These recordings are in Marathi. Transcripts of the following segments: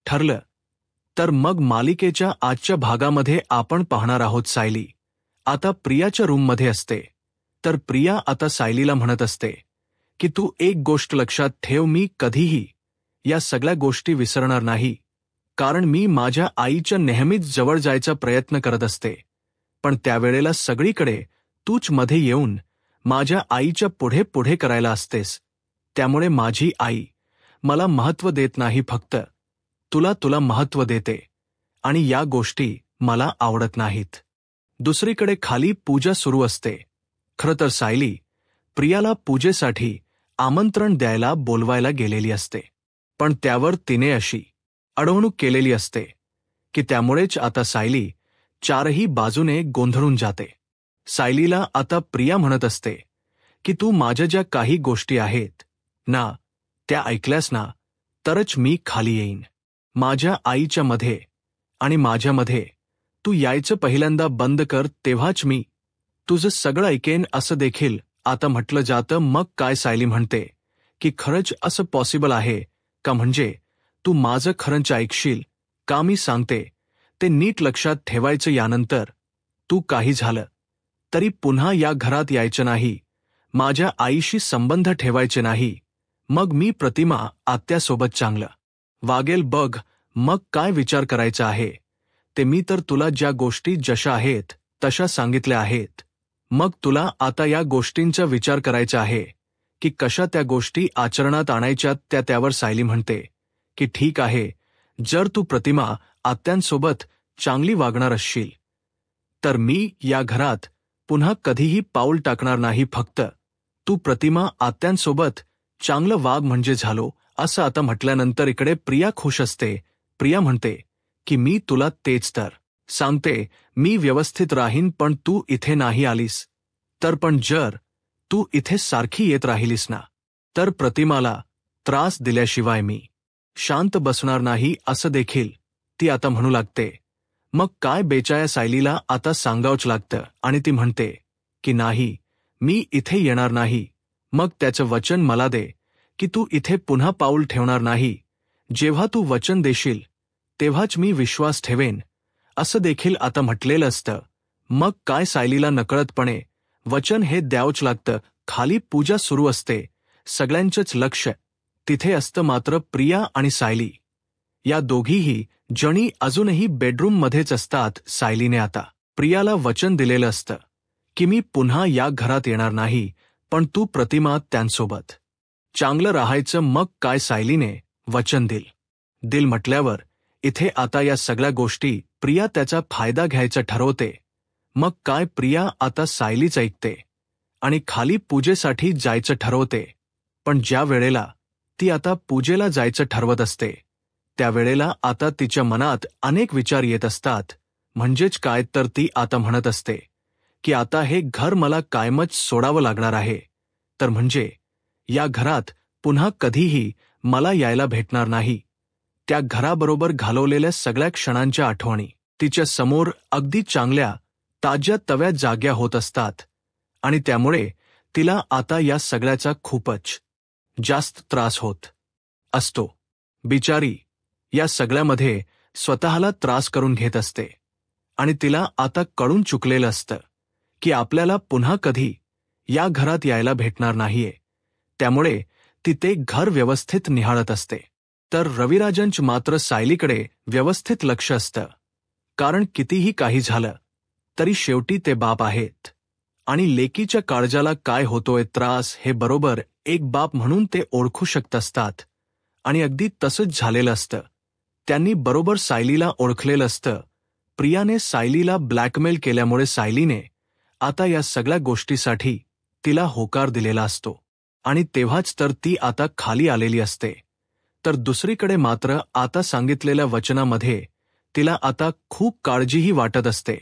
ठरलं. तर मग मालिकेच्या आजच्या भागामध्ये आपण पाहणार आहोत सायली आता प्रियाच्या रूममध्ये असते. तर प्रिया आता सायलीला म्हणत असते की तू एक गोष्ट लक्षात ठेव, मी कधीही या सगळ्या गोष्टी विसरणार नाही, कारण मी माझ्या आईच्या नेहमीच जवळ जायचा प्रयत्न करत असते, पण त्यावेळेला सगळीकडे तूच मध्ये येऊन माझ्या आईच्या पुढे पुढे करायला असतेस. त्यामुळे माझी आई मला महत्त्व देत नाही, फक्त तुला महत्त्व देते, आणि या गोष्टी मला आवडत नाहीत. दुसरीकडे खाली पूजा सुरू असते. खरं तर सायली प्रियाला पूजेसाठी आमंत्रण द्यायला बोलवायला गेलेली असते, पण त्यावर तिने अशी अडवणूक केलेली असते की त्यामुळेच आता सायली चारही बाजूने गोंधळून जाते. सायलीला आता प्रिया म्हणत असते की तू माझ्या ज्या काही गोष्टी आहेत ना, त्या ऐकल्यास ना तरच मी खाली येईन. माझ्या आईच्या मध्ये आणि माझ्यामध्ये तू यायचं पहिल्यांदा बंद कर, तेव्हाच मी तुझं सगळं ऐकेन असं देखील आता म्हटलं जातं. मग काय सायली म्हणते की खरंच असं पॉसिबल आहे का, म्हणजे तू माझं खरंच ऐकशील का? मी सांगते ते नीट लक्षात ठेवायचं, यानंतर तू काही झालं तरी पुन्हा या घरात यायचं नाही, माझ्या आईशी संबंध ठेवायचे नाही, मग मी प्रतिमा आत्यासोबत चांगलं वागेल बघ. मग काय विचार करायचा आहे ते मी तर तुला ज्या गोष्टी जशा आहेत तशा सांगितल्या आहेत, मग तुला आता या गोष्टींचा विचार करायचा आहे की कशा त्या गोष्टी आचरणात आणायच्यात. त्यावर सायली म्हणते की ठीक आहे, जर तू प्रतिमा आत्यांसोबत चांगली वागणार असशील तर मी या घरात पुन्हा कधीही पाऊल टाकणार नाही, फक्त तू प्रतिमा आत्यांसोबत चांगलं वाग म्हणजे झालो. असं आता म्हटल्यानंतर इकडे प्रिया खुश असते. प्रिया म्हणते की मी तुला तेच तर सांगते, मी व्यवस्थित राहीन, पण तू इथे नाही आलीस तर, पण जर तू इथे सारखी येत राहिलीस ना तर प्रतिमाला त्रास दिल्याशिवाय मी शांत बसणार नाही, असं देखील ती आता म्हणू लागते. मग काय बेचाया सायलीला आता सांगावंच लागतं आणि ती म्हणते की नाही, मी इथे येणार नाही. मग त्याचं वचन मला दे की तू इथे पुन्हा पाऊल ठेवणार नाही. जेव्हा तू वचन देशील तेव्हाच मी विश्वास ठेवेन, असं देखील आता म्हटलेलं असतं. मग काय सायलीला नकळतपणे वचन हे द्यावंच लागतं. खाली पूजा सुरू असते. सगळ्यांचंच लक्ष तिथे असतं, मात्र प्रिया आणि सायली या दोघीही जणी अजूनही बेडरूममध्येच असतात. सायलीने आता प्रियाला वचन दिलेलं असतं की मी पुन्हा या घरात येणार नाही, पण तू प्रतिमा त्यांसोबत चांगलं राहायचं. मग काय सायलीने वचन दिल म्हटल्यावर इथे आता या सगळ्या गोष्टी प्रिया त्याचा फायदा घ्यायचा ठरवते. मग काय प्रिया आता सायलीच ऐकते आणि खाली पूजेसाठी जायचं ठरवते. पण ज्या वेळेला ती आता पूजेला जायचं ठरवत असते त्यावेळेला आता तिच्या मनात अनेक विचार येत असतात. म्हणजेच काय, तर ती आता म्हणत असते की आता हे घर मला कायमच सोडावं लागणार आहे, तर म्हणजे या घरात पुन्हा कधीही मला यायला भेटणार नाही. त्या घराबरोबर घालवलेल्या सगळ्या क्षणांच्या आठवणी तिच्या समोर अगदी चांगल्या ताज्या तव्या जाग्या होत असतात आणि त्यामुळे तिला आता या सगळ्याचा खूपच जास्त त्रास होत असतो. बिचारी या सगळ्यामध्ये स्वतःला त्रास करून घेत असते आणि तिला आता कळून चुकलेलं असतं की आपल्याला पुन्हा कधी या घरात यायला भेटणार नाहीये. त्यामुळे ती ते घर व्यवस्थित निहाळत असते. तर रविराजंच मात्र सायलीकडे व्यवस्थित लक्ष असतं, कारण कितीही काही झालं तरी शेवटी ते बाप आहेत आणि लेकीच्या काळजाला काय होतोय त्रास हे बरोबर एक बाप म्हणून ते ओळखू शकत असतात. आणि अगदी तसंच झालेलं असतं. त्यांनी बरोबर सायलीला ओळखलेलं असतं. प्रियाने सायलीला ब्लॅकमेल केल्यामुळे सायलीने आता या सगळ्या गोष्टीसाठी तिला होकार दिलेला असतो आणि तेव्हाच तर ती आता खाली आलेली असते. तर दुसरीकडे मात्र आता सांगितलेल्या वचनामध्ये तिला आता खूप काळजीही वाटत असते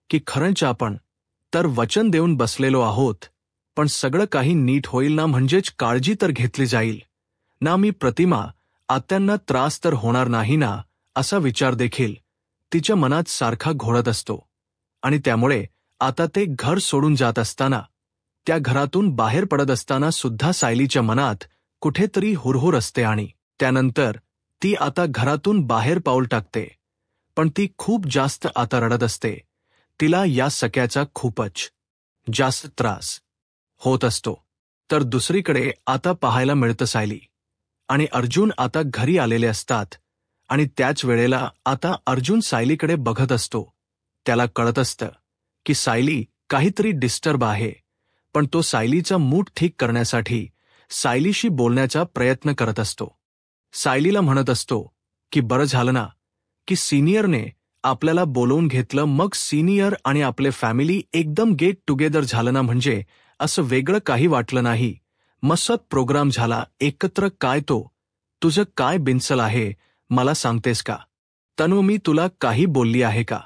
की खरंच आपण तर वचन देऊन बसलेलो आहोत, पण सगळं काही नीट होईल ना, म्हणजेच काळजी तर घेतली जाईल ना, मी प्रतिमा आत्यांना त्रास तर होणार नाही ना, असा विचार देखील तिच्या मनात सारखा घोळत असतो. आणि त्यामुळे आता ते घर सोडून जात असताना, त्या घरातून बाहेर पडत असताना सुद्धा सायलीच्या मनात कुठेतरी हुरहुर असते आणि त्यानंतर ती आता घरातून बाहेर पाऊल टाकते, पण ती खूप जास्त आता रडत असते. तिला या सगळ्याचा खूपच जास्त त्रास होत असतो. तर दुसरीकडे आता पाहायला मिळतं सायली आणि अर्जुन आता घरी आलेले असतात आणि त्याच वेळेला आता अर्जुन सायलीकडे बघत असतो. त्याला कळत असतं की सायली काहीतरी डिस्टर्ब आहे, पण तो सायलीचा मूड ठीक करण्यासाठी सायलीशी बोलण्याचा प्रयत्न करत असतो. सायलीला म्हणत असतो की बरं झालं ना की सिनियरने आपल्याला बोलवून घेतलं, मग सिनियर आणि आपले फॅमिली एकदम गेट टुगेदर झालं ना, म्हणजे असं वेगळं काही वाटलं नाही. मस्त प्रोग्राम झाला एकत्र. काय तो तुझं काय बिनसल आहे मला सांगतेस का? तनु, मी तुला काही बोलली आहे का?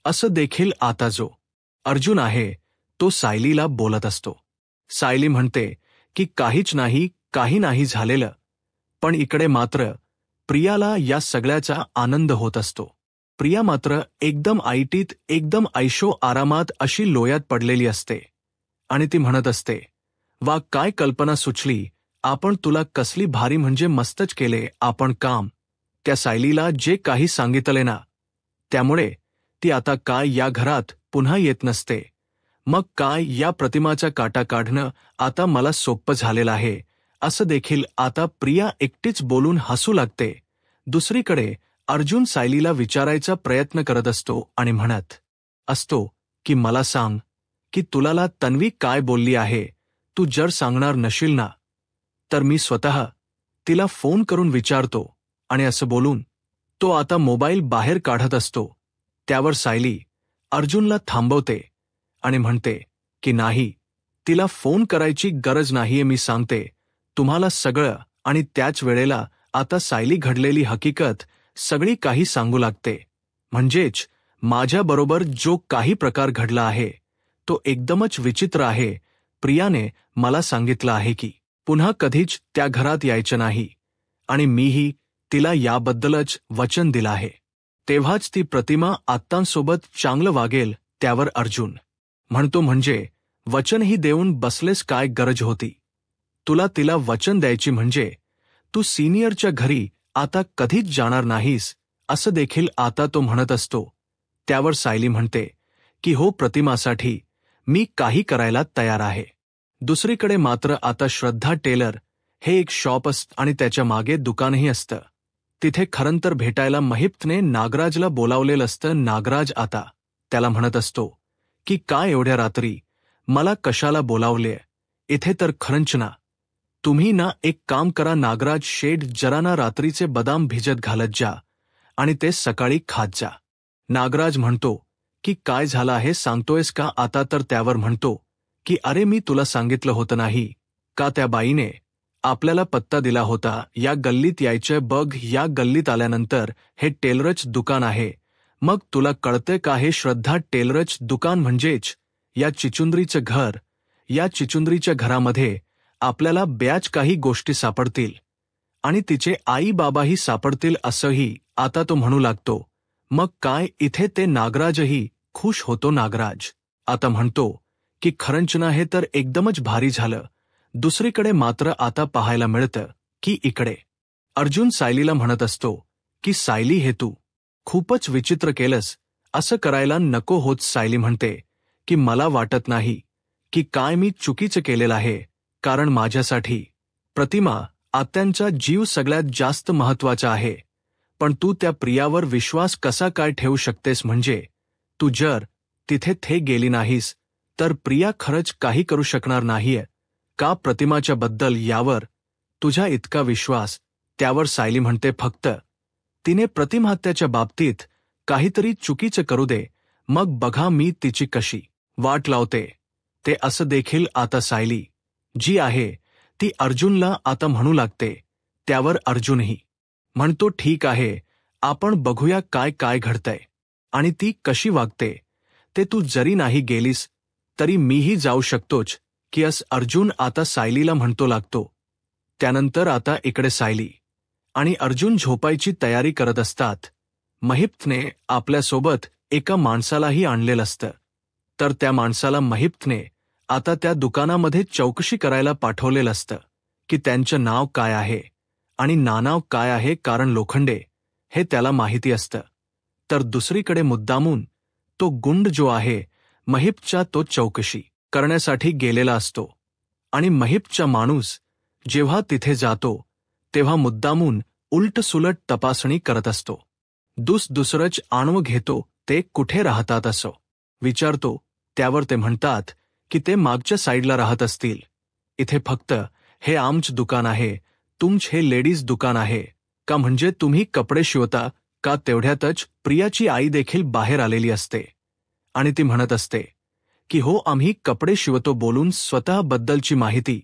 असं देखील आता जो अर्जुन आहे तो सायलीला बोलत असतो. सायली म्हणते की काहीच नाही, काही नाही झालेलं. पण इकडे मात्र प्रियाला या सगळ्याचा आनंद होत असतो. प्रिया मात्र एकदम आयटीत, एकदम ऐशो आरामात अशी लोयात पडलेली असते आणि ती म्हणत असते, वा काय कल्पना सुचली आपण, तुला कसली भारी, म्हणजे मस्तच केले आपण काम. त्या सायलीला जे काही सांगितले ना, त्यामुळे ती आता काय या घरात पुन्हा येत नसते. मग काय या प्रतिमाचा काटा काढणं आता मला सोपं झालेलं आहे, असं देखील आता प्रिया एकटीच बोलून हसू लागते. दुसरीकडे अर्जुन सायलीला विचारायचा प्रयत्न करत असतो आणि म्हणत असतो की मला सांग की तुला तन्वी काय बोलली आहे. तू जर सांगणार नशील ना, तर मी स्वतः तिला फोन करून विचारतो. आणि असं बोलून तो आता मोबाईल बाहेर काढत असतो. त्यावर सायली अर्जुनला थांबवते आणि म्हणते की नाही, तिला फोन करायची गरज नाहीये, मी सांगते तुम्हाला सगळं. आणि त्याच वेळेला आता सायली घडलेली हकीकत सगळी काही सांगू लागते. म्हणजेच माझ्याबरोबर जो काही प्रकार घडला आहे तो एकदमच विचित्र आहे. प्रियाने मला सांगितलं आहे की पुन्हा कधीच त्या घरात यायचं नाही आणि मीही तिला याबद्दलच वचन दिलं आहे. तेव्हाच ती प्रतिमा आत्तांसोबत चांगलं वागेल. त्यावर अर्जुन म्हणतो, म्हणजे वचनही देऊन बसलेस, काय गरज होती तुला तिला वचन द्यायची? म्हणजे तू सिनियरच्या घरी आता कधीच जाणार नाहीस, असं देखील आता तो म्हणत असतो. त्यावर सायली म्हणते की हो, प्रतिमासाठी मी काही करायला तयार आहे. दुसरीकडे मात्र आता श्रद्धा टेलर हे एक शॉप असतं आणि त्याच्या मागे दुकानही असतं. तिथे खरंतर भेटायला महिप्तने नागराजला बोलावलेलं असतं. नागराज आता त्याला म्हणत असतो की काय एवढ्या रात्री मला कशाला बोलावले इथे? तर खरंच ना, तुम्ही ना एक काम करा नागराज शेठ, जरा ना रात्रीचे बदाम भिजत घालत जा आणि ते सकाळी खात जा. नागराज म्हणतो की काय झालं आहे, सांगतोयस का आता? तर त्यावर म्हणतो की अरे, मी तुला सांगितलं होतं नाही का, त्या बाईने आपल्याला पत्ता दिला होता, या गल्लीत यायचं बघ. या गल्लीत आल्यानंतर हे टेलरच दुकान आहे. मग तुला कळतंय का, हे श्रद्धा टेलरच दुकान म्हणजेच या चिचुंद्रीचं घर. या चिचुंद्रीच्या घरामध्ये आपल्याला बऱ्याच काही गोष्टी सापडतील आणि तिचे आई बाबाही सापडतील, असंही आता तो म्हणू लागतो. मग काय इथे ते नागराजही खुश होतो. नागराज आता म्हणतो की खरंच ना, हे तर एकदमच भारी झालं. दुसरीकडे मात्र आता पाहायला मिळतं की इकडे अर्जुन सायलीला म्हणत असतो की सायली, हे तू खूपच विचित्र केलंस, असं करायला नको होत. सायली म्हणते की मला वाटत नाही की काय मी चुकीचं केलेलं आहे, कारण माझ्यासाठी प्रतिमा आत्यांचा जीव सगळ्यात जास्त महत्वाचा आहे. पण तू त्या प्रियावर विश्वास कसा काय ठेवू शकतेस? म्हणजे तू जर तिथे गेली नाहीस तर प्रिया खरंच काही करू शकणार नाहीये का प्रतिमाच्या बद्दल? यावर तुझा इतका विश्वास? त्यावर सायली म्हणते फक्त तिने प्रतिमाहत्याच्या बाबतीत काहीतरी चुकीचं करू दे, मग बघा मी तिची कशी वाट लावते ते. असं देखील आता सायली जी आहे ती अर्जुनला आता म्हणू लागते. त्यावर अर्जुनही म्हणतो ठीक आहे, आपण बघूया काय काय घडतंय आणि ती कशी वागते ते. तू जरी नाही गेलीस तरी मीही जाऊ शकतोच की अस अर्जुन आता सायलीला म्हणतो लागतो. त्यानंतर आता इकडे सायली आणि अर्जुन झोपायची तयारी करत असतात. महिप्तने आपल्यासोबत एका माणसालाही आणलेलं असतं. तर त्या माणसाला महिप्तने आता त्या दुकानामध्ये चौकशी करायला पाठवलेलं असतं की त्यांचं नाव काय आहे आणि नानाव काय आहे कारण लोखंडे हे त्याला माहिती असतं. तर दुसरीकडे मुद्दामून तो गुंड जो आहे महिपच्या तो चौकशी करण्यासाठी गेलेला असतो आणि महिपचा माणूस जेव्हा तिथे जातो तेव्हा मुद्दामून उलटसुलट तपासणी करत असतो. दुसरंच आडवं घेतो ते कुठे राहतात असं विचारतो. त्यावर ते म्हणतात की ते मागच्या साईडला राहत असतील. इथे फक्त हे आमचं दुकान आहे, तुमचं हे लेडीज दुकान आहे का म्हणजे तुम्ही कपडे शिवता का. तेवढ्यातच प्रियाची आई देखील बाहेर आलेली असते आणि ती म्हणत असते की हो आम्ही कपडे शिवतो बोलून स्वतःबद्दलची माहिती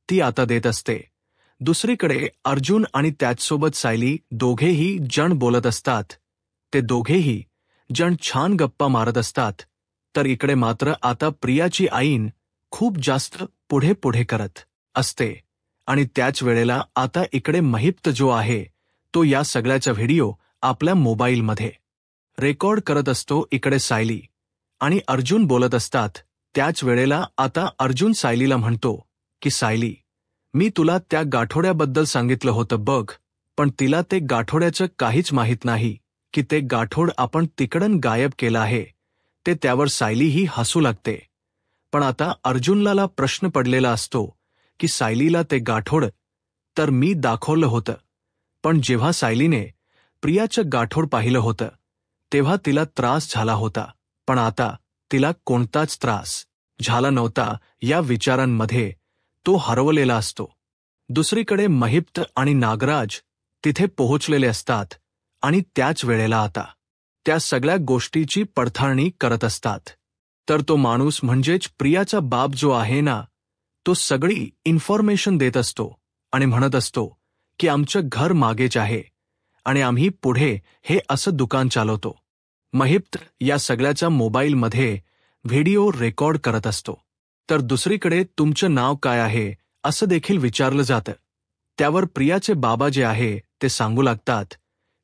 ती आता देत असते. दुसरीकडे अर्जुन आणि त्याचसोबत सायली दोघेही जण बोलत असतात. ते दोघेही जण छान गप्पा मारत असतात. तर इकडे मात्र आता प्रियाची आईन खूप जास्त पुढे पुढे करत असते आणि त्याच वेळेला आता इकडे महिप्त जो आहे तो या सगळ्याचा व्हिडिओ आपल्या मोबाईलमध्ये रेकॉर्ड करत असतो. इकडे सायली आणि अर्जुन बोलत असतात. त्याच वेळेला आता अर्जुन सायलीला म्हणतो की सायली, मी तुला त्या गाठोड्याबद्दल सांगितलं होतं बघ, पण तिला ते गाठोड्याचं काहीच माहीत नाही की ते गाठोड आपण तिकडून गायब केलं आहे. ते त्यावर सायली ही हसू लागते. पण आता अर्जुनला प्रश्न पडलेला असतो की सायलीला ते गाठोड तर मी दाखवलं होतं, पण जेव्हा सायलीने प्रियाचं गाठोड पाहिलं होतं तेव्हा तिला त्रास झाला होता, पण आता तिला कोणताच त्रास झाला नव्हता. या विचारांमध्ये तो हरवलेला असतो. दुसरीकडे महिप्त आणि नागराज तिथे पोहोचलेले असतात आणि त्याच वेळेला आता त्या सगळ्या गोष्टीची पडताळणी करत असतात. तर तो माणूस म्हणजेच प्रियाचा बाप जो आहे ना, तो सगळी इन्फॉर्मेशन देत असतो आणि म्हणत असतो की आमचं घर मागेच आहे आणि आम्ही पुढे हे असं दुकान चालवतो. महिप्त या सगळ्याचा मोबाईलमध्ये व्हिडिओ रेकॉर्ड करत असतो. तर दुसरीकडे तुमचं नाव काय आहे असं देखील विचारलं जातं. त्यावर प्रियाचे बाबा जे आहे ते सांगू लागतात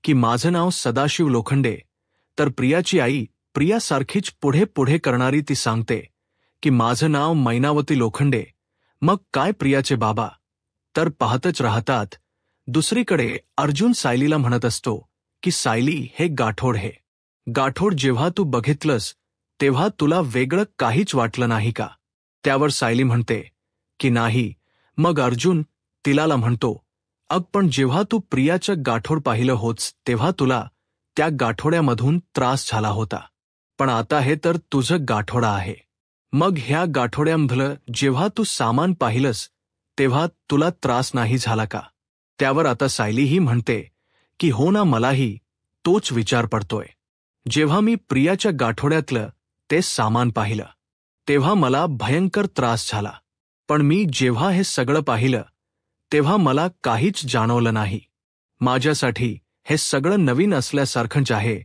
की माझं नाव सदाशिव लोखंडे. तर प्रियाची आई प्रियासारखीच पुढे पुढे करणारी ती सांगते की माझं नाव मैनावती लोखंडे. मग काय प्रियाचे बाबा तर पाहतच राहतात. दुसरीकडे अर्जुन सायलीला म्हणत असतो की सायली, हे गाठोड हे गाठोड जेव्हा तू बघितलंस तेव्हा तुला वेगळं काहीच वाटलं नाही का. त्यावर सायली म्हणते की नाही. मग अर्जुन तिलाला म्हणतो, अग पण जेव्हा तू प्रियाचं गाठोड पाहिलं होतस तेव्हा तुला त्या गाठोड्यामधून त्रास झाला होता, पण आता हे तर तुझं गाठोडा आहे. मग ह्या गाठोड्यामधलं जेव्हा तू सामान पाहिलंस तेव्हा तुला त्रास नाही झाला का. त्यावर आता सायली ही म्हणते की हो ना, मलाही तोच विचार पडतोय. जेव्हा मी प्रियाच्या गाठोड्यातलं ते सामान पाहिलं तेव्हा मला भयंकर त्रास झाला, पण मी जेव्हा हे सगळं पाहिलं तेव्हा मला काहीच जाणवलं नाही. माझ्यासाठी हे सगळं नवीन असल्यासारखंच आहे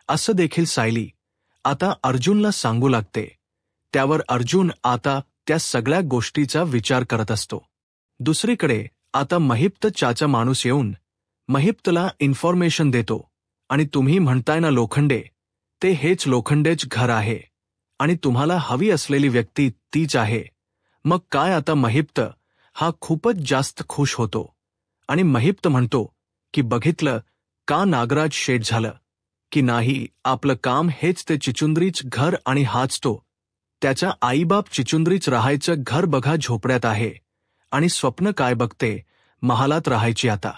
असं देखील सायली आता अर्जुनला सांगू लागते. त्यावर अर्जुन आता त्या सगळ्या गोष्टीचा विचार करत असतो. दुसरीकडे आता महिप्त चाचा माणूस येऊन महिप्तला इन्फॉर्मेशन देतो आणि तुम्ही म्हणताय ना लोखंडे, ते हेच लोखंडेच घर आहे आणि तुम्हाला हवी असलेली व्यक्ती तीच आहे. मग काय आता महिप्त हा खूपच जास्त खुश होतो आणि महिप्त म्हणतो की बघितलं का नागराज शेठ झालं की नाही, आपलं काम हेच ते चिचुंद्रीच घर आणि हाच तो त्याचा आईबाप चिचुंद्रीच राहायचं घर बघा झोपड्यात आहे आणि स्वप्न काय बघते महालात राहायची. आता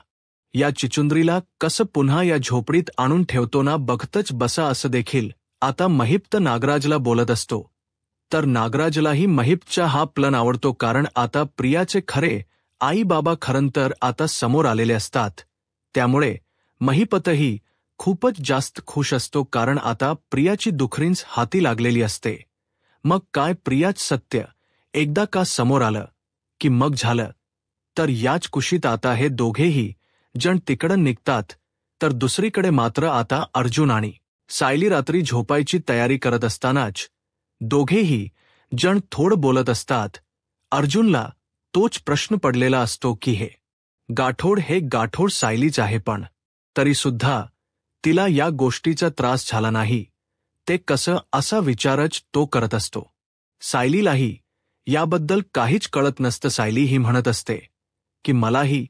या चिचुंद्रीला कसं पुन्हा या झोपडीत आणून ठेवतो ना बघतच बसा असं देखील आता महिप्त नागराजला बोलत असतो. तर नागराजलाही महिप्तचा हा प्लन आवडतो कारण आता प्रियाचे खरे आई बाबा खरंतर आता समोर आलेले असतात. त्यामुळे महिपतही खूपच जास्त खुश असतो कारण आता प्रियाची दुखरींच हाती लागलेली असते. मग काय प्रियाच सत्य एकदा का समोर आलं की मग झालं. तर याच कुशीत आता हे दोघेही जण तिकडं निघतात. तर दुसरीकडे मात्र आता अर्जुन आणि सायली रात्री झोपायची तयारी करत असतानाच दोघेही जण थोडं बोलत असतात. अर्जुनला तोच प्रश्न पडलेला असतो की हे गाठोड हे गाठोड सायलीच आहे, पण तरीसुद्धा तिला या गोष्टीचा त्रास झाला नाही ते कसं असा विचारच तो करत असतो. सायलीलाही याबद्दल काहीच कळत नसतं. सायली ही म्हणत असते की मलाही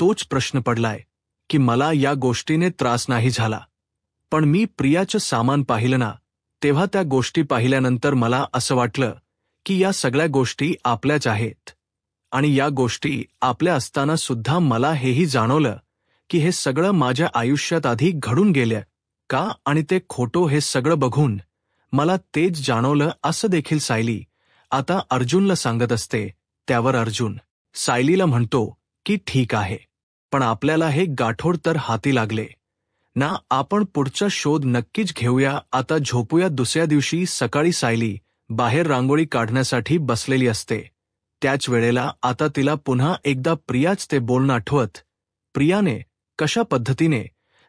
तोच प्रश्न पडलाय की मला या गोष्टीने त्रास नाही झाला, पण मी प्रियाचं सामान पाहिलं ना, तेव्हा त्या गोष्टी पाहिल्यानंतर मला असं वाटलं की या सगळ्या गोष्टी आपल्याच आहेत. आणि या गोष्टी आपल्या असताना सुद्धा मला हेही जाणवलं की हे सगळं माझ्या आयुष्यात आधी घडून गेलं का, आणि ते खोटं हे सगळं बघून मला तेच जाणवलं असं देखील सायली आता अर्जुनला सांगत असते. त्यावर अर्जुन सायलीला म्हणतो की ठीक आहे, पण आपल्याला हे गाठोड तर हाती लागले ना, आपण पुढचा शोध नक्कीच घेऊया. आता झोपूया. दुसऱ्या दिवशी सकाळी सायली बाहेर रांगोळी काढण्यासाठी बसलेली असते. त्याच वेळेला आता तिला पुन्हा एकदा प्रियाच ते बोलणं आठवत. प्रियाने कशा पद्धतीने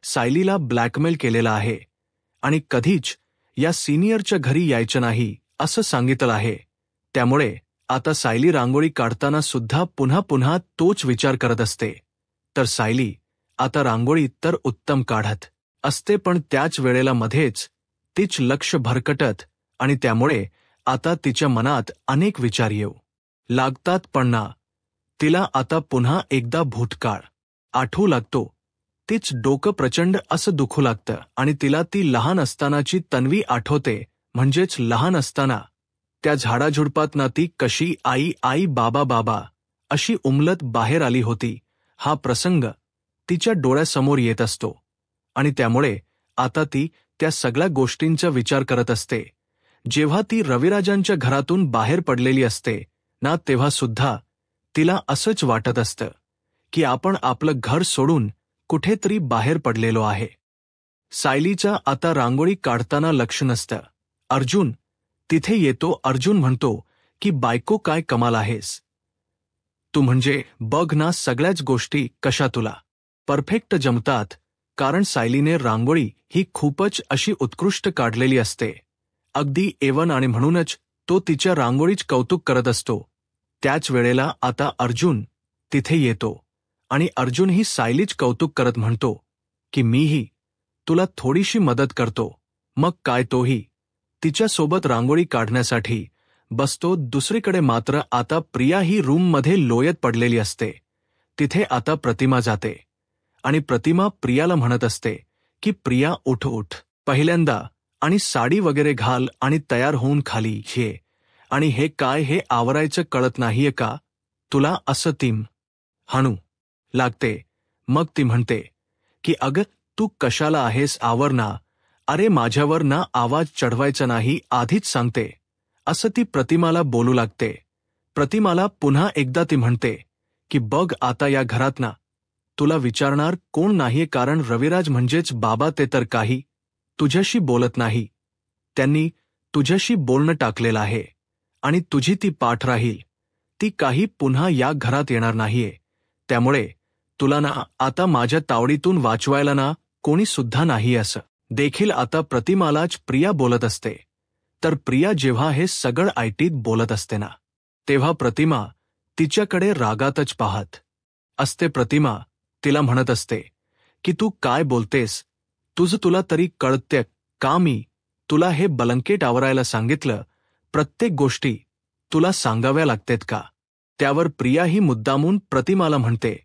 सायलीला ब्लॅकमेल केलेला आहे आणि कधीच या सिनियरच्या घरी यायचं नाही असं सांगितलं आहे. त्यामुळे आता सायली रांगोळी काढताना सुद्धा पुन्हा पुन्हा तोच विचार करत असते. तर सायली आता रांगोळी तर उत्तम काढत असते, पण त्याच वेळेला मध्येच तिच लक्ष भरकटत आणि त्यामुळे आता तिच्या मनात अनेक विचार येऊ लागतात. पण ना, तिला आता पुन्हा एकदा भूतकाळ आठवू लागतो. तीच डोकं प्रचंड असं दुखू लागतं आणि तिला ती लहान असतानाची तन्वी आठवते. म्हणजेच लहान असताना त्या झाडाझुडपात ना ती कशी आई आई बाबा बाबा अशी उमलत बाहेर आली होती. हा प्रसंग तिच्या डोळ्यासमोर येत असतो आणि त्यामुळे आता ती त्या सगळ्या गोष्टींचा विचार करत असते. जेव्हा ती रविराजांच्या घरातून बाहेर पडलेली असते ना, तेव्हा सुद्धा तिला असंच वाटत असतं की आपण आपलं घर सोडून कुठेतरी बाहेर पडलेलो आहे. सायलीचा आता रांगोळी काढताना लक्ष नसतं. अर्जुन तिथे येतो. अर्जुन म्हणतो की बायको काय कमाल आहेस तू, म्हणजे बघ ना सगळ्याच गोष्टी कशा तुला परफेक्ट जमतात. कारण सायलीने रांगोळी ही खूपच अशी उत्कृष्ट काढलेली असते, अगदी एवन, आणि म्हणूनच तो तिच्या रांगोळीच कौतुक करत असतो. त्याच वेळेला आता अर्जुन तिथे येतो आणि अर्जुन ही सायलीच कौतुक करत म्हणतो की मीही तुला थोडीशी मदत करतो. मग काय तोही तिच्यासोबत रांगोळी काढण्यासाठी बसतो. दुसरीकडे मात्र आता प्रिया ही रूममध्ये लोयत पडलेली असते. तिथे आता प्रतिमा जाते आणि प्रतिमा प्रियाला म्हणत असते की प्रिया उठ उठ, पहिल्यांदा आणि साडी वगैरे घाल आणि तयार होऊन खाली ये. आणि हे काय हे आवरायचं कळत नाहीये का तुला, असं ती हाणू लागते. मग ती म्हणते की अगं तू कशाला आहेस, आवर ना. अरे माझ्यावर ना आवाज चढवायचा नाही, आधीच सांगते, असं ती प्रतिमाला बोलू लागते. प्रतिमाला पुन्हा एकदा ती म्हणते की बघ आता या घरात ना तुला विचारणार कोण नाहीये, कारण रविराज म्हणजेच बाबा ते तर काही तुझ्याशी बोलत नाही. त्यांनी तुझ्याशी बोलणं टाकलेलं आहे आणि तुझी ती पाठ राहील. ती काही पुन्हा या घरात येणार नाहीये. त्यामुळे तुला ना आता माझ्या तावडीतून वाचवायला ना कोणी सुद्धा नाही, असं देखील आता प्रतिमालाच प्रिया बोलत असते. तर प्रिया जेव्हा हे सगळं ऐटीत बोलत असते ना, तेव्हा प्रतिमा तिच्याकडे रागातच पाहत असते. प्रतिमा तिला म्हणत असते की तू काय बोलतेस, तुला तरी कळते का, मी तुला हे बलंकेट आवरायला सांगितलं, प्रत्येक गोष्टी तुला सांगाव्या लागतेत का. त्यावर प्रिया ही मुद्दामून प्रतिमाला म्हणते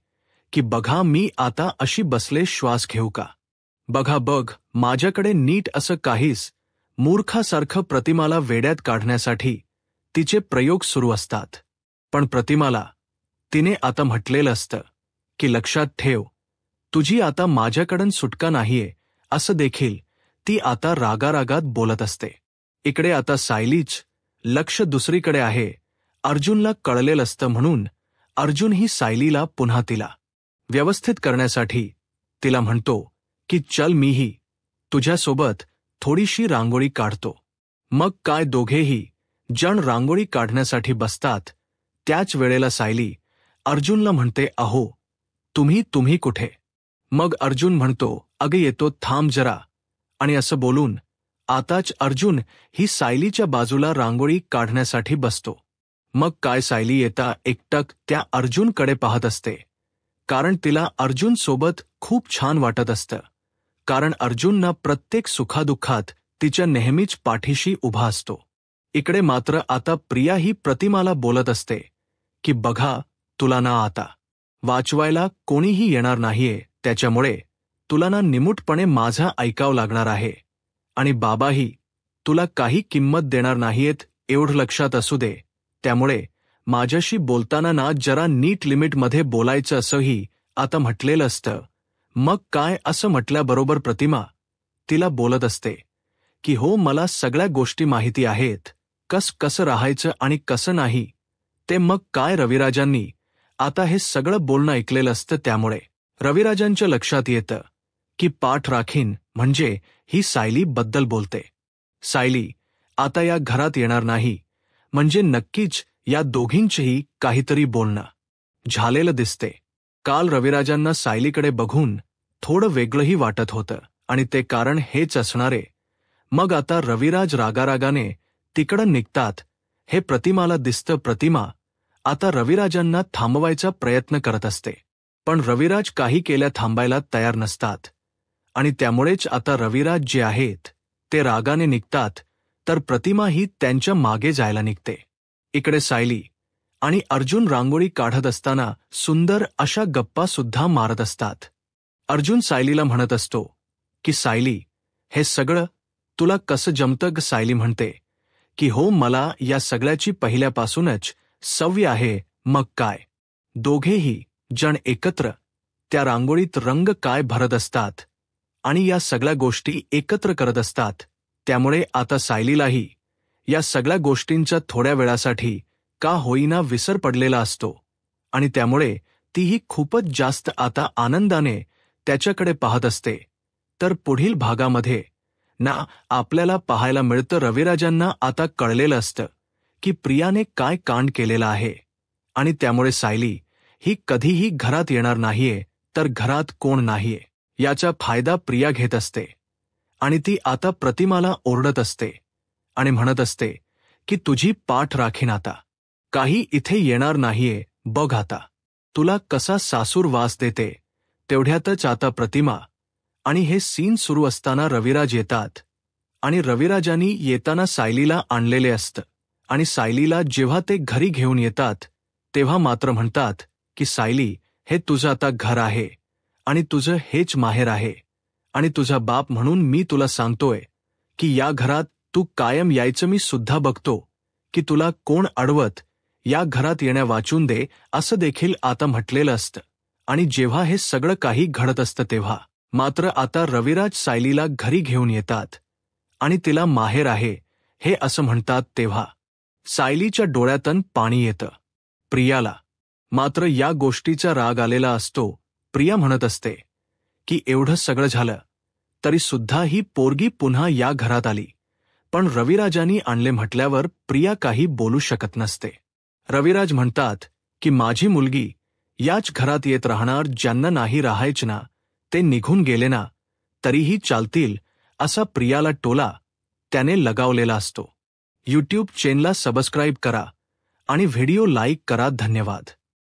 की बघा मी आता अशी बसले श्वास घेऊ का, बघा बघ माझ्याकडे नीट, असं काहीच मूर्खासारखं प्रतिमाला वेड्यात काढण्यासाठी तिचे प्रयोग सुरू असतात. पण प्रतिमाला तिने आता म्हटलेलं असतं की लक्षात ठेव, तुझी आता माझ्याकडून सुटका नाहीये, असं देखील ती आता रागारागात बोलत असते. इकडे आता सायलीच लक्ष दुसरीकडे आहे. अर्जुनला कळलेलं असतं म्हणून अर्जुन ही सायलीला पुन्हा तिला व्यवस्थित करण्यासाठी तिला म्हणतो की चल मीही तुझ्यासोबत थोडीशी रांगोळी काढतो. मग काय दोघेही जण रांगोळी काढण्यासाठी बसतात. त्याच वेळेला सायली अर्जुनला म्हणते अहो तुम्ही कुठे. मग अर्जुन म्हणतो अगं येतो, थांब जरा. आणि असं बोलून आताच अर्जुन ही सायलीच्या बाजूला रांगोळी काढण्यासाठी बसतो. मग काय सायली येता एकटक त्या अर्जुनकडे पाहत असते, कारण तिला अर्जुन सोबत खूप छान वाटत असतं. कारण अर्जुनना प्रत्येक सुखादुःखात तिच्या नेहमीच पाठीशी उभा असतो. इकडे मात्र आता प्रिया ही प्रतिमाला बोलत असते की बघा तुला ना आता वाचवायला कोणीही येणार नाहीये, त्याच्यामुळे तुला ना निमूटपणे माझा ऐकावं लागणार आहे. आणि बाबाही तुला काही किंमत देणार नाहीयेत एवढं लक्षात असू दे. त्यामुळे माझ्याशी बोलताना ना जरा नीट लिमिटमध्ये बोलायचं असंही आता म्हटलेलं असतं. मग काय असं म्हटल्याबरोबर प्रतिमा तिला बोलत असते की हो, मला सगळ्या गोष्टी माहिती आहेत, कसं राहायचं आणि कसं नाही ते. मग काय रविराजांनी आता हे सगळं बोलणं ऐकलेलं असतं. त्यामुळे रविराजांच्या लक्षात येतं की पाठ राखीन म्हणजे ही सायली बद्दल बोलते. सायली आता या घरात येणार नाही म्हणजे नक्कीच या दोघींचेही काहीतरी बोलणं झालेलं दिसते. काल रविराजांना सायलीकडे बघून थोडं वेगळंही वाटत होतं आणि ते कारण हेच असणारे. मग आता रविराज रागारागाने तिकडं निघतात हे प्रतिमाला दिसतं. प्रतिमा आता रविराजांना थांबवायचा प्रयत्न करत असते, पण रविराज काही केल्या थांबायला तयार नसतात आणि त्यामुळेच आता रविराज जे आहेत ते रागाने निघतात, तर प्रतिमा ही त्यांच्या मागे जायला निघते. इकडे सायली आणि अर्जुन रांगोळी काढत असताना सुंदर अशा गप्पा सुद्धा मारत असतात. अर्जुन सायलीला म्हणत असतो की सायली, हे सगळं तुला कसं जमतं ग? सायली म्हणते की हो, मला या सगळ्याची पहिल्यापासूनच सवय आहे. मग काय? दोघेही जण एकत्र त्या रांगोळीत रंग काय भरत असतात आणि या सगळ्या गोष्टी एकत्र करत असतात. त्यामुळे आता सायलीलाही या सगळ्या गोष्टींचा थोड्या वेळासाठी का होईना विसर पडलेला असतो आणि त्यामुळे तीही खूपच जास्त आता आनंदाने त्याच्याकडे पाहत असते. तर पुढील भागामध्ये ना आपल्याला पाहायला मिळतं रविराजांना आता कळलेलं असतं की प्रियाने काय कांड केलेला आहे आणि त्यामुळे सायली ही कधीही घरात येणार नाहीये, तर घरात कोण नाहीये याचा फायदा प्रिया घेत असते. आणि ती आता प्रतिमाला ओरडत असते आणि म्हणत असते की तुझी पाठ राखीन आता, काही इथे येणार नाहीये, बघ आता तुला कसा सासूर वास देते. तेवढ्यातच आता प्रतिमा आणि हे सीन सुरू असताना रविराज येतात आणि रविराजांनी येताना सायलीला आणलेले असतं आणि सायलीला जेव्हा ते घरी घेऊन येतात तेव्हा मात्र म्हणतात की सायली, हे तुझं आता घर आहे आणि तुझं हेच माहेर आहे आणि तुझा बाप म्हणून मी तुला सांगतोय की या घरात तू कायम यायचं. मी सुद्धा बघतो की तुला कोण अडवत या घरात येण्या वाचून दे असं देखील आता म्हटलेलं असतं. आणि जेव्हा हे सगळं काही घडत असतं तेव्हा मात्र आता रविराज सायलीला घरी घेऊन येतात आणि तिला माहेर आहे हे असं म्हणतात. तेव्हा सायलीच्या डोळ्यातून पाणी येतं. प्रियाला मात्र या गोष्टीचा राग आलेला असतो. प्रिया म्हणत असते की एवढं सगळं झालं तरी सुद्धा ही पोरगी पुन्हा या घरात आली, पण रविराजांनी आणले म्हटल्यावर प्रिया काही बोलू शकत नसते. रविराज म्हणतात की माझी मुलगी याच घरात येत राहणार, ज्यांना नाही राहायचं ना ते निघून गेले ना तरीही चालतील, असा प्रियाला टोला त्याने लगावलेला असतो. यूट्यूब चॅनलला सबस्क्राईब करा आणि व्हिडिओ लाईक करा. धन्यवाद.